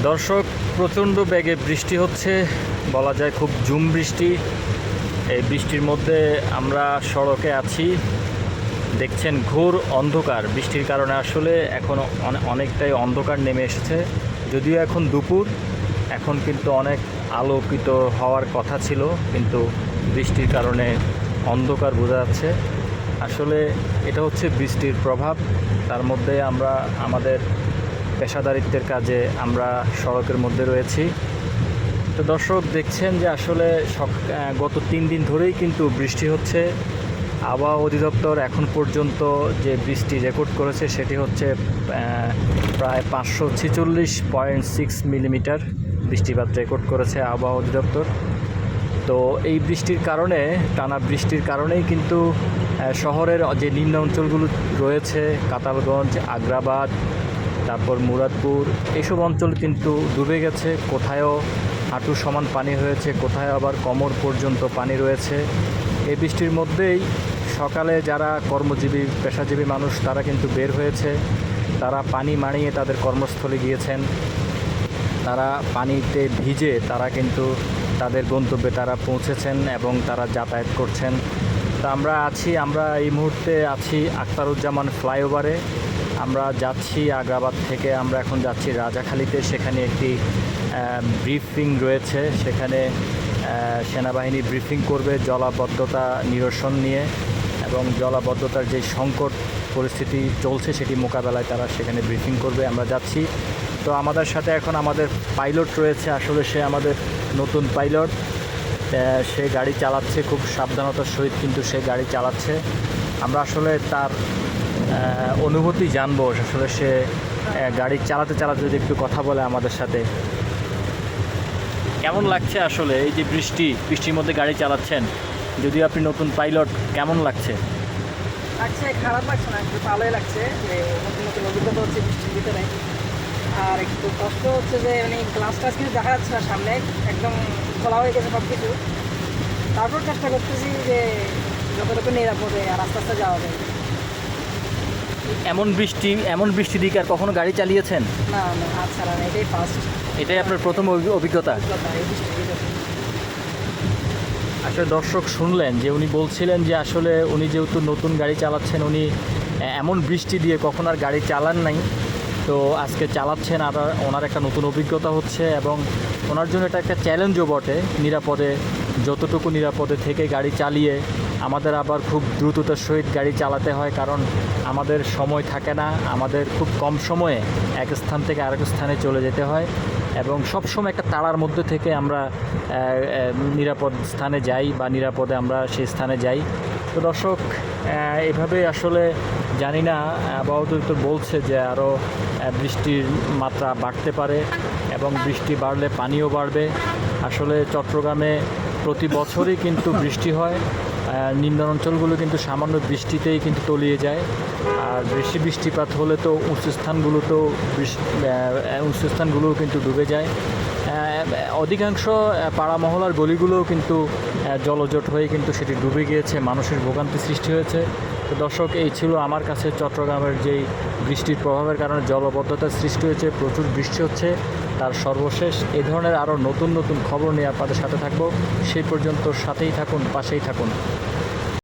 দর্শক, প্রচণ্ড বেগে বৃষ্টি হচ্ছে, বলা যায় খুব ঝুম বৃষ্টি। এই বৃষ্টির মধ্যে আমরা সড়কে আছি, দেখছেন ঘোর অন্ধকার। বৃষ্টির কারণে আসলে এখন অনেকটাই অন্ধকার নেমে এসেছে। যদিও এখন দুপুর, এখন কিন্তু অনেক আলোকিত হওয়ার কথা ছিল, কিন্তু বৃষ্টির কারণে অন্ধকার বোঝা যাচ্ছে। আসলে এটা হচ্ছে বৃষ্টির প্রভাব। তার মধ্যে আমরা আমাদের পেশাদারিত্বের কাজে আমরা সড়কের মধ্যে রয়েছি। তো দর্শক, দেখছেন যে আসলে গত 3 দিন ধরেই কিন্তু বৃষ্টি হচ্ছে। আবহাওয়া অধিদপ্তর এখন পর্যন্ত যে বৃষ্টি রেকর্ড করেছে সেটি হচ্ছে প্রায় 546.6 মিলিমিটার বৃষ্টিপাত রেকর্ড করেছে আবহাওয়া অধিদপ্তর। তো এই বৃষ্টির কারণে, টানা বৃষ্টির কারণেই কিন্তু শহরের যে নিম্ন অঞ্চলগুলো রয়েছে, কাতালগঞ্জ, আগ্রাবাদ, তারপর মুরাদপুর, এইসব অঞ্চল কিন্তু ডুবে গেছে। কোথায়ও হাঁটু সমান পানি হয়েছে, কোথায় আবার কোমর পর্যন্ত পানি রয়েছে। এই বৃষ্টির মধ্যেই সকালে যারা কর্মজীবী, পেশাজীবী মানুষ, তারা কিন্তু বের হয়েছে। তারা পানি মাড়িয়ে তাদের কর্মস্থলে গিয়েছেন। তারা পানিতে ভিজে তারা কিন্তু তাদের গন্তব্যে তারা পৌঁছেছেন এবং তারা যাতায়াত করছেন। তা আমরা এই মুহূর্তে আছি আখতারুজ্জামান ফ্লাইওভারে। আমরা যাচ্ছি আগ্রাবাদ থেকে, আমরা এখন যাচ্ছি রাজাখালীতে। সেখানে একটি ব্রিফিং রয়েছে, সেখানে সেনাবাহিনী ব্রিফিং করবে জলাবদ্ধতা নিরসন নিয়ে, এবং জলাবদ্ধতার যে সংকট পরিস্থিতি চলছে সেটি মোকাবেলায় তারা সেখানে ব্রিফিং করবে। আমরা যাচ্ছি। তো আমাদের সাথে এখন আমাদের পাইলট রয়েছে। আসলে সে আমাদের নতুন পাইলট। সে গাড়ি চালাচ্ছে খুব সাবধানতার সহিত, কিন্তু সে গাড়ি চালাচ্ছে। আমরা আসলে তার অনুভূতি জানবো। আসলে সে গাড়ি চালাতে চালাতে যদি একটু কথা বলে আমাদের সাথে। কেমন লাগছে আসলে এই যে বৃষ্টির মধ্যে গাড়ি চালাচ্ছেন, যদিও আপনি নতুন পাইলট, কেমন লাগছে? খারাপ লাগছে না, একটু ভালোই লাগছে যে নতুন নতুন অভিজ্ঞতা হচ্ছে বৃষ্টির ভিতরে। আর একটু কষ্ট হচ্ছে যে গ্লাস টাস কিছু দেখা যাচ্ছে না সামনে, একদম খোলা হয়ে গেছে সব কিছু। তারপর চেষ্টা করতেছি যে যতটুকু নিরাপদে আর আস্তে আস্তে যাওয়া যায়। এমন বৃষ্টি দিকে আর কখনো গাড়ি চালিয়েছেন? না, আচ্ছা না, এটাই ফার্স্ট। এটাই আপনার প্রথম অভিজ্ঞতা? এই বৃষ্টির ভিতরে। আসলে দর্শক, শুনলেন যে উনি বলছিলেন যে আসলে উনি যেহেতু নতুন গাড়ি চালাচ্ছেন, উনি এমন বৃষ্টি দিয়ে কখন আর গাড়ি চালান নাই। তো আজকে চালাচ্ছেন, আর ওনার একটা নতুন অভিজ্ঞতা হচ্ছে, এবং ওনার জন্য এটা একটা চ্যালেঞ্জও বটে। যতটুকু নিরাপদে থেকে গাড়ি চালিয়ে আমাদের আবার খুব দ্রুততার সহিত গাড়ি চালাতে হয়, কারণ আমাদের সময় থাকে না। আমাদের খুব কম সময়ে এক স্থান থেকে আরেক স্থানে চলে যেতে হয়, এবং সবসময় একটা তাড়ার মধ্যে থেকে আমরা নিরাপদ স্থানে যাই, বা নিরাপদে আমরা সেই স্থানে যাই। তো দর্শক, এভাবে আসলে জানি না, আবহাওয়া অধিদপ্তর বলছে যে আরও বৃষ্টির মাত্রা বাড়তে পারে, এবং বৃষ্টি বাড়লে পানিও বাড়বে। আসলে চট্টগ্রামে প্রতি বছরই কিন্তু বৃষ্টি হয়। নিম্ন অঞ্চলগুলো কিন্তু সামান্য বৃষ্টিতেই কিন্তু তলিয়ে যায়, আর বেশি বৃষ্টিপাত হলে তো উঁচু স্থানগুলোও কিন্তু ডুবে যায়। অধিকাংশ পাড়া মহলার গলিগুলোও কিন্তু জলজট হয়ে কিন্তু সেটি ডুবে গিয়েছে, মানুষের ভোগান্তি সৃষ্টি হয়েছে। তো দর্শক, এই ছিল আমার কাছে চট্টগ্রামের যেই বৃষ্টির প্রভাবের কারণে জলবদ্ধতার সৃষ্টি হয়েছে, প্রচুর বৃষ্টি হচ্ছে, তার সর্বশেষ। এই ধরনের আরও নতুন নতুন খবর নিয়ে আপনাদের সাথে থাকবো। সেই পর্যন্ত সাথেই থাকুন, পাশেই থাকুন।